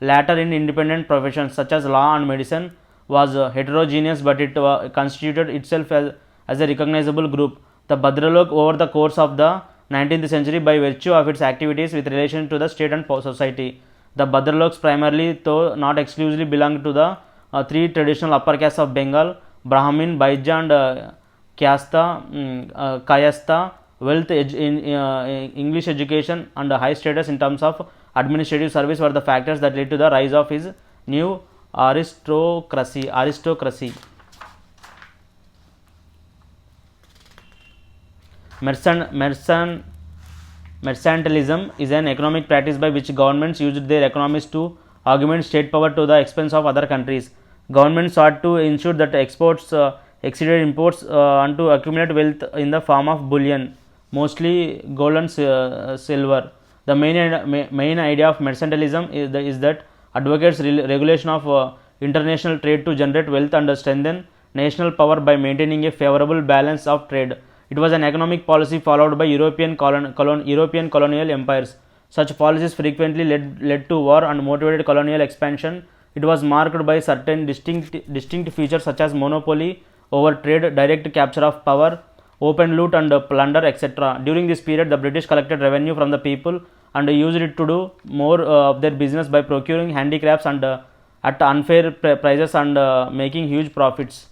later in independent professions such as law and medicine, was heterogeneous, but it constituted itself as a recognizable group. The Bhadralok over the course of the 19th century, by virtue of its activities with relation to the state and society. The Bhadraloks primarily, though not exclusively, belonged to the three traditional upper castes of Bengal: Brahmin, Baijya and Kayastha. Wealth, English education and high status in terms of administrative service were the factors that led to the rise of his new aristocracy. Mercantilism is an economic practice by which governments used their economies to augment state power to the expense of other countries. Governments sought to ensure that exports exceeded imports and to accumulate wealth in the form of bullion, mostly gold and silver. The main idea of mercantilism is that advocates regulation of international trade to generate wealth and strengthen national power by maintaining a favorable balance of trade. It was an economic policy followed by European colonial empires. Such policies frequently led to war and motivated colonial expansion. It was marked by certain distinct features such as monopoly over trade, direct capture of power, open loot and plunder, etc. During this period, the British collected revenue from the people and used it to do more of their business by procuring handicrafts and at unfair prices and making huge profits.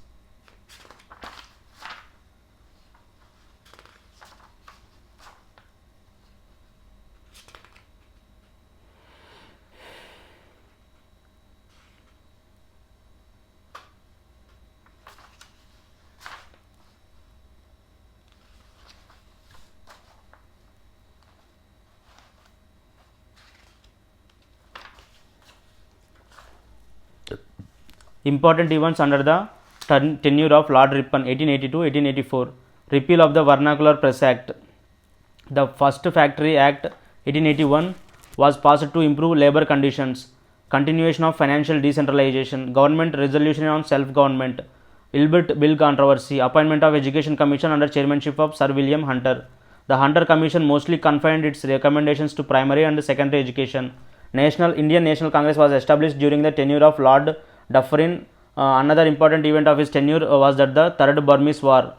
Important events under the tenure of Lord Ripon 1882-1884. Repeal of the Vernacular Press Act. The first Factory Act 1881 was passed to improve labour conditions. Continuation of financial decentralization. Government resolution on self-government. Ilbert Bill controversy. Appointment of Education Commission under chairmanship of Sir William Hunter. The Hunter Commission mostly confined its recommendations to primary and secondary education. Indian National Congress was established during the tenure of Lord Dufferin. Another important event of his tenure was that the Third Burmese War.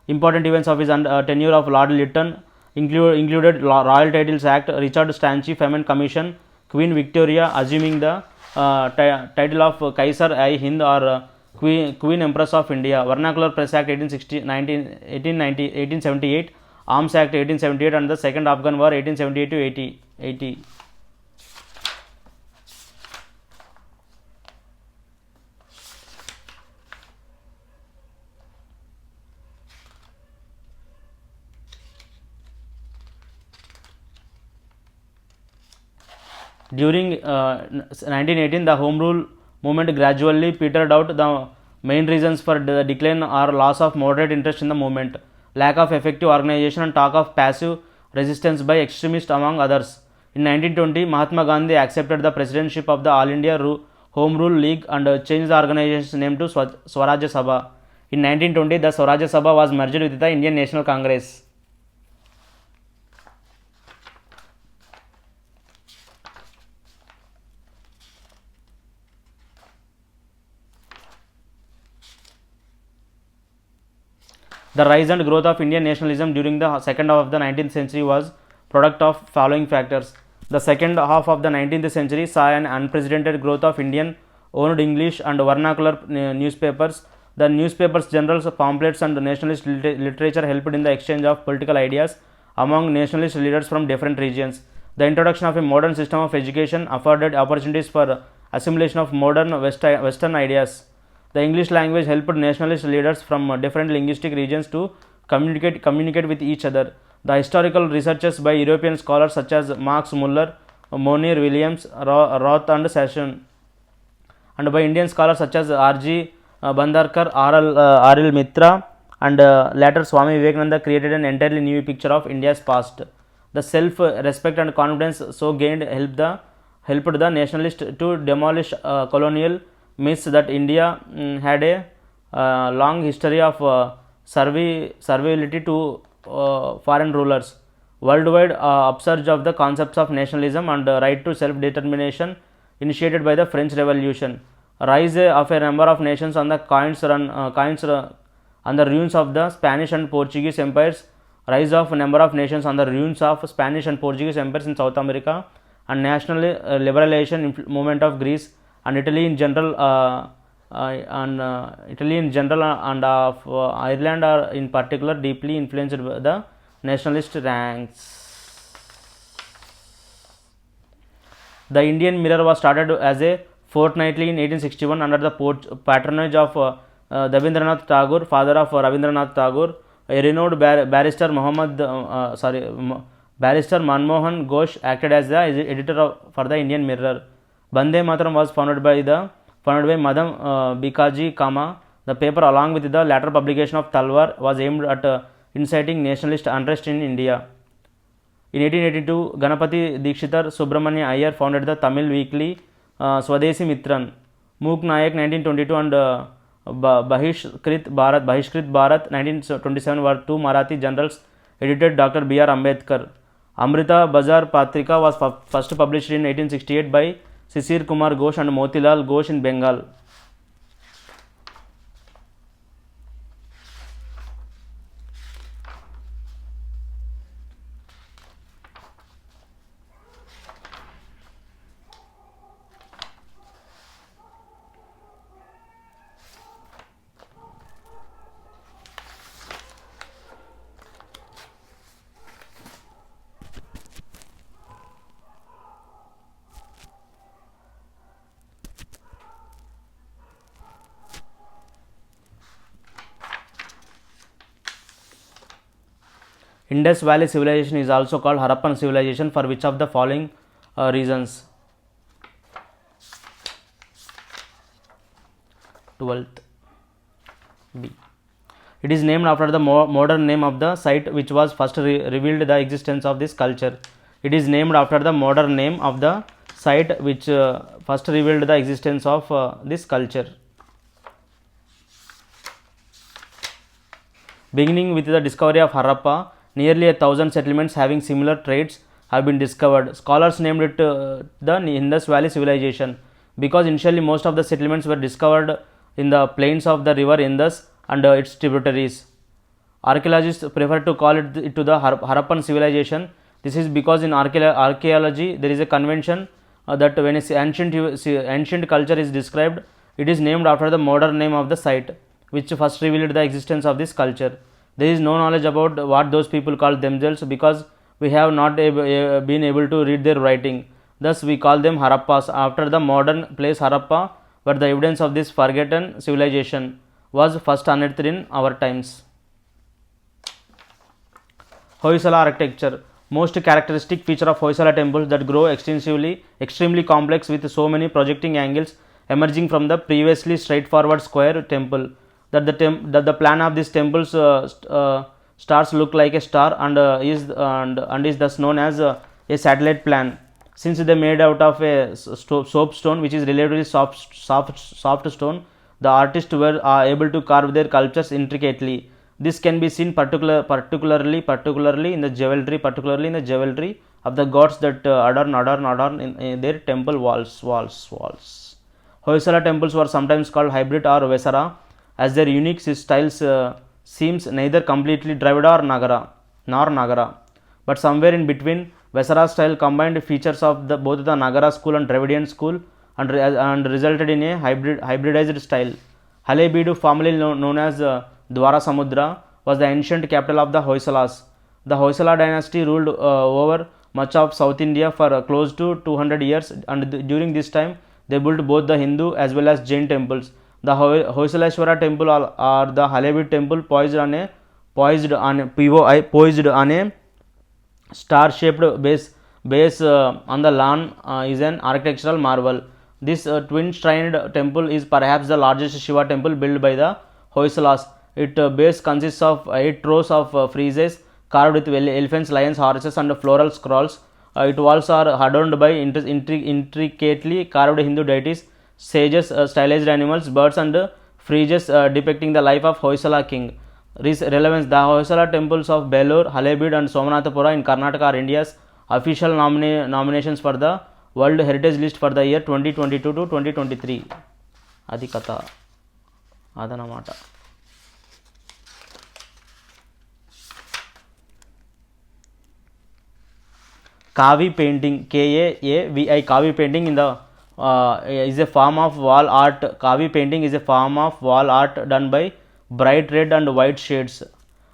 Important events of his tenure of Lord Lytton included Royal Titles Act, Richard Stanchey Famine Commission, Queen Victoria assuming the title of Kaisar-i-Hind or Queen Empress of India, Vernacular Press Act 1878, Arms Act 1878 and the Second Afghan War 1878-80. During 1918, the Home Rule movement gradually petered out. The main reasons for the decline are loss of moderate interest in the movement, lack of effective organization and talk of passive resistance by extremists among others. In 1920, Mahatma Gandhi accepted the presidency of the All India Home Rule League and changed the organization's name to Swarajya Sabha. In 1920, the Swarajya Sabha was merged with the Indian National Congress. The rise and growth of Indian nationalism during the second half of the 19th century was product of following factors. The second half of the 19th century saw an unprecedented growth of Indian-owned English and vernacular newspapers. The newspapers, journals, pamphlets and nationalist literature helped in the exchange of political ideas among nationalist leaders from different regions. The introduction of a modern system of education afforded opportunities for assimilation of modern Western ideas. The English language helped nationalist leaders from different linguistic regions to communicate with each other. The historical researches by European scholars such as Max Muller, Monier Williams, Roth and Session, and by Indian scholars such as R.G. Bandarkar, R.L. Mitra, and later Swami Vivekananda created an entirely new picture of India's past. The self-respect and confidence so gained helped the nationalists to demolish colonial myths that India had a long history of servility to foreign rulers. Worldwide upsurge of the concepts of nationalism and right to self-determination initiated by the French Revolution. Rise of a number of nations on the on the ruins of the Spanish and Portuguese empires. Rise of a number of nations on the ruins of Spanish and Portuguese empires in South America, and national liberalization movement of Greece and Italy in general, and of Ireland are in particular deeply influenced by the nationalist ranks. The Indian Mirror was started as a fortnightly in 1861 under the patronage of Rabindranath Tagore, father of Rabindranath Tagore. A renowned barrister Barrister Manmohan Ghosh acted as the editor for the Indian Mirror. Bande Mataram was founded by Madam Bikaji Kama. The paper, along with the later publication of Talwar, was aimed at inciting nationalist unrest in India. In 1882, Ganapati Dikshitar Subramanya Iyer founded the Tamil weekly Swadeshi Mitran. Mook Nayak 1922 and Bahishkrit Bharat 1927 were two Marathi journals edited Dr. B.R. Ambedkar. Amrita Bazar Patrika was first published in 1868 by Sisir Kumar Ghosh and Motilal Ghosh in Bengal. Indus Valley civilization is also called Harappan civilization for which of the following reasons? 12th B. It is named after the modern name of the site which was first revealed the existence of this culture. It is named after the modern name of the site which first revealed the existence of this culture. Beginning with the discovery of Harappa, nearly 1,000 settlements having similar traits have been discovered. Scholars named it the Indus Valley civilization because initially most of the settlements were discovered in the plains of the river Indus and its tributaries. Archaeologists prefer to call it to the Harappan civilization. This is because in archaeology there is a convention that when an ancient culture is described, it is named after the modern name of the site which first revealed the existence of this culture. There is no knowledge about what those people called themselves because we have not been able to read their writing. Thus, we call them Harappas after the modern place Harappa, where the evidence of this forgotten civilization was first unearthed in our times. Hoysala architecture. Most characteristic feature of Hoysala temples that grow extremely complex with so many projecting angles emerging from the previously straightforward square temple. That the plan of these temples stars look like a star and is thus known as a satellite plan. Since they are made out of a soapstone, which is relatively soft stone, the artists were able to carve their sculptures intricately. This can be seen particularly in the jewelry of the gods that adorn in their temple walls. Hoysala temples were sometimes called hybrid or Vesara, as their unique styles seems neither completely Dravid or Nagara, but somewhere in between. Vesara style combined features of both the Nagara school and Dravidian school and resulted in a hybridized style. Halebeedu, formerly known as Dwara Samudra, was the ancient capital of the Hoysalas. The Hoysala dynasty ruled over much of South India for close to 200 years, and during this time They built both the Hindu as well as Jain temples. The Hoysaleshwara temple or the Halebid temple poised on a star-shaped base on the lawn is an architectural marvel. This twin-shrine temple is perhaps the largest Shiva temple built by the Hoysalas. Its base consists of 8 rows of friezes carved with elephants, lions, horses, and floral scrolls. Its walls are adorned by intricately carved Hindu deities, sages, stylized animals, birds, and friezes depicting the life of Hoysala king. Relevance: the Hoysala temples of Belur, Halebid, and Somanathapura in Karnataka are India's official nominations for the World Heritage List for the year 2022 to 2023. అది కథ అదనమాట. Kavi painting, Kavi, Kavi painting in the is a form of wall art. Kavi painting is a form of wall art done by bright red and white shades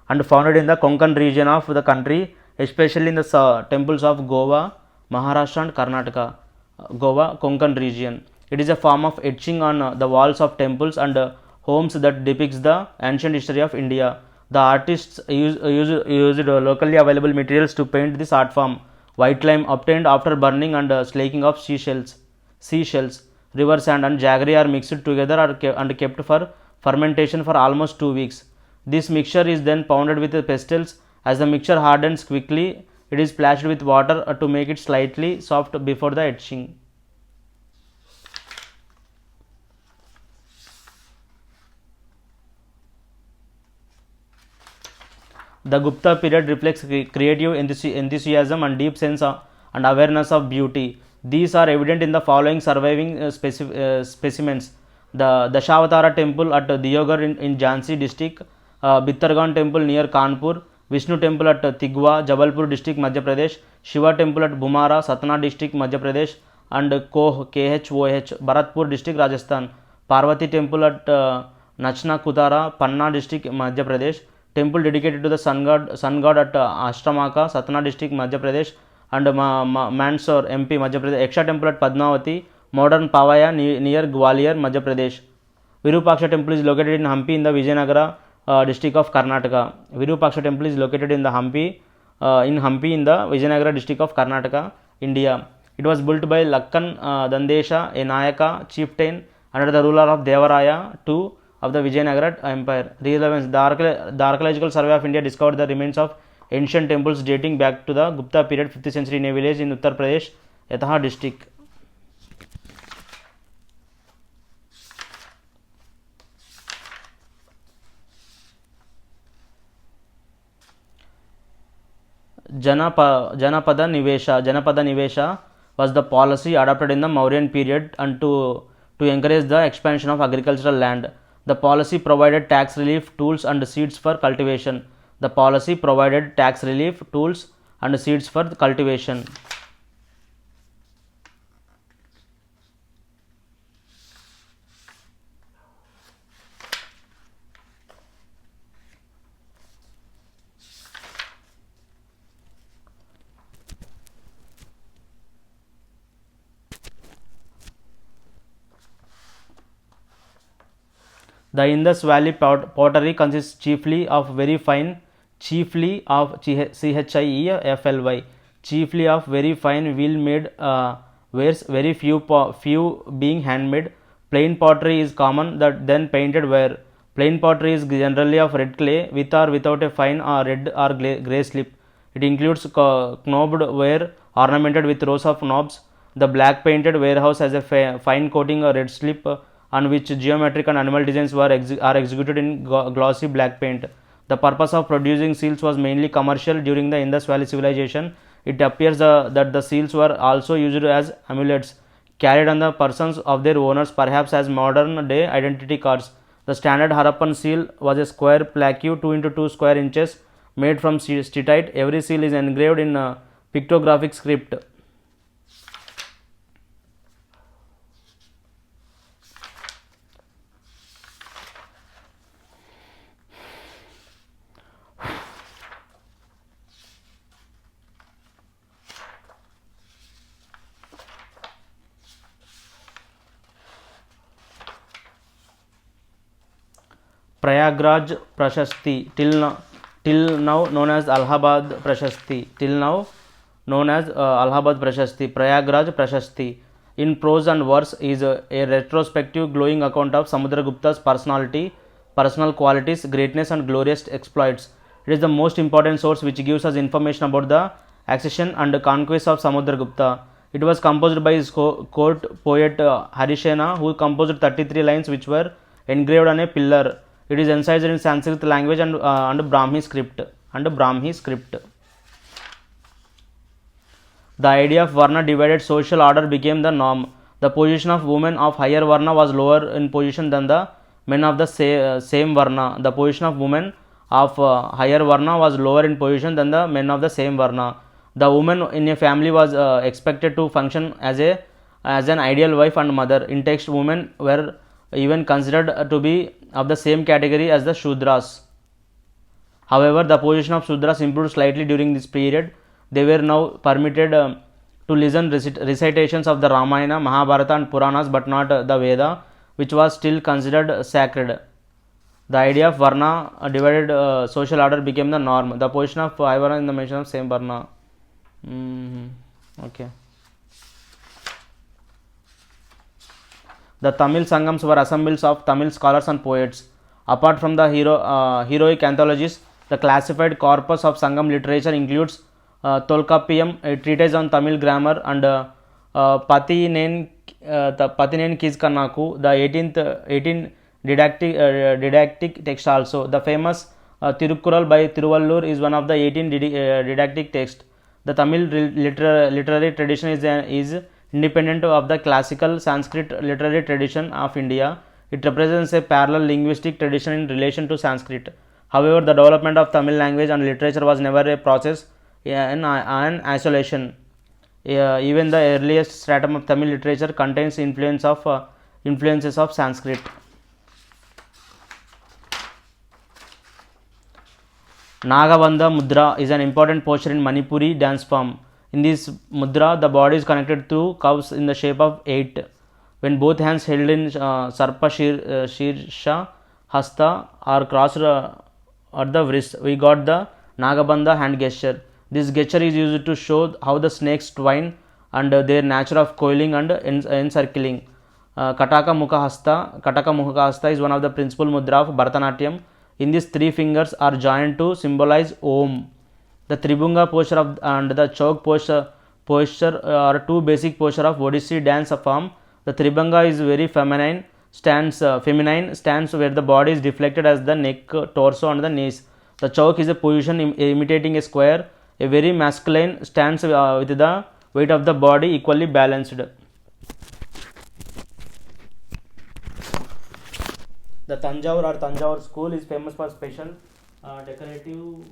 and founded in the Konkan region of the country, especially in the temples of Goa, Maharashtra, and Karnataka. Goa, Konkan region. It is a form of etching on the walls of temples and homes that depicts the ancient history of India. The artists used locally available materials to paint this art form. White lime obtained after burning and slaking of seashells, river sand, and jaggery are mixed together and kept for fermentation for almost 2 weeks. This mixture is then pounded with the pestles. As the mixture hardens quickly, it is splashed with water to make it slightly soft before the etching. The Gupta period reflects creative enthusiasm and deep sense and awareness of beauty. These are evident in the following surviving specimens: the Dashavatara temple at Diogar in Jhansi district, Bittargan temple near Kanpur, Vishnu temple at Tigwa, Jabalpur district, Madhya Pradesh, Shiva temple at Bhumara, Satna district, Madhya Pradesh, and Koh, KHOH, Bharatpur district, Rajasthan, Parvati temple at Nachna Kutara, Panna district, Madhya Pradesh, temple dedicated to the sun god at Ashtamaka, Satna district, Madhya Pradesh, and Mandsaur, MP, Madhya Pradesh. Eksha temple at Padmavati, modern Pavaya near Gwalior, Madhya Pradesh. Virupaksha temple is located in Hampi in the Vijayanagara district of Karnataka. Virupaksha temple is located in the Hampi in the Vijayanagara district of Karnataka, India. It was built by Lakkan Dandesha, a Nayaka chieftain under the ruler of Devaraya II of the Vijayanagara Empire. Relevance: the Archaeological Survey of India discovered the remains of ancient temples dating back to the Gupta period, 5th century, in a village in Uttar Pradesh, Etah district. Janapada Nivesha was the policy adopted in the Mauryan period and to encourage the expansion of agricultural land. The policy provided tax relief, tools, and seeds for cultivation. The policy provided tax relief, tools, and seeds for cultivation. The Indus Valley pottery consists chiefly of very fine wheel made wares, very few being handmade. Plain pottery is common, that then painted ware. Plain pottery is generally of red clay with or without a fine or red or grey slip. It includes knobbed ware ornamented with rows of knobs. The black painted warehouse has a fine coating or red slip on which geometric and animal designs are executed in glossy black paint. The purpose of producing seals was mainly commercial during the Indus Valley civilization. It appears that the seals were also used as amulets, carried on the persons of their owners, perhaps as modern day identity cards. The standard Harappan seal was a square plaque 2 into 2 square inches made from steatite. Every seal is engraved in pictographic script. Prayagraj Prashasti, till now known as Allahabad Prashasti, till now known as Allahabad Prashasti, Prayagraj Prashasti. In prose and verse is a retrospective glowing account of Samudragupta's personality, personal qualities, greatness and glorious exploits. It is the most important source which gives us information about the accession and conquest of Samudragupta. It was composed by his court poet Harisena, who composed 33 lines which were engraved on a pillar. It is incised in Sanskrit language and Brahmi script. The idea of Varna divided social order became the norm. The position of women of higher Varna was lower in position than the men of the same Varna. The position of women of higher Varna was lower in position than the men of the same Varna. The woman in a family was expected to function as an ideal wife and mother. In text, women were even considered to be of the same category as the Shudras. However, the position of Shudras improved slightly during this period. They were now permitted to listen recitations of the Ramayana, Mahabharata and Puranas, but not the Veda, which was still considered sacred. The idea of Varna divided social order became the norm. The position of high Varna in the mention of same Varna. Okay. The Tamil Sangams were assemblies of Tamil scholars and poets. Apart from the heroic anthologies, the classified corpus of Sangam literature includes Tolkappiyam, a treatise on Tamil grammar, and Patinen Kizkannaku, the 18 didactic text also. The famous Tirukkural by Tiruvallur is one of the 18 didactic texts. The Tamil literary tradition is independent of the classical Sanskrit literary tradition of India. It represents a parallel linguistic tradition in relation to Sanskrit. However, the development of Tamil language and literature was never a process in isolation. Even the earliest stratum of Tamil literature contains influences of Sanskrit. Nagabandha mudra is an important posture in Manipuri dance form. In this mudra, the body is connected through curves in the shape of 8. When both hands held in Sarpa Shirsha Hasta are crossed at the wrist, we got the Nagabandha hand gesture. This gesture is used to show how the snakes twine and their nature of coiling and encircling. Kataka Mukha Hasta is one of the principal mudra of Bharatanatyam. In these 3 fingers are joined to symbolize Om. The Tribhunga posture and the Chowk posture are 2 basic postures of Odissi dance form. The Tribhunga is very feminine stance where the body is deflected as the neck, torso and the knees. The Chowk is a position imitating a square, a very masculine stance with the weight of the body equally balanced. The Tanjore school is famous for special decorative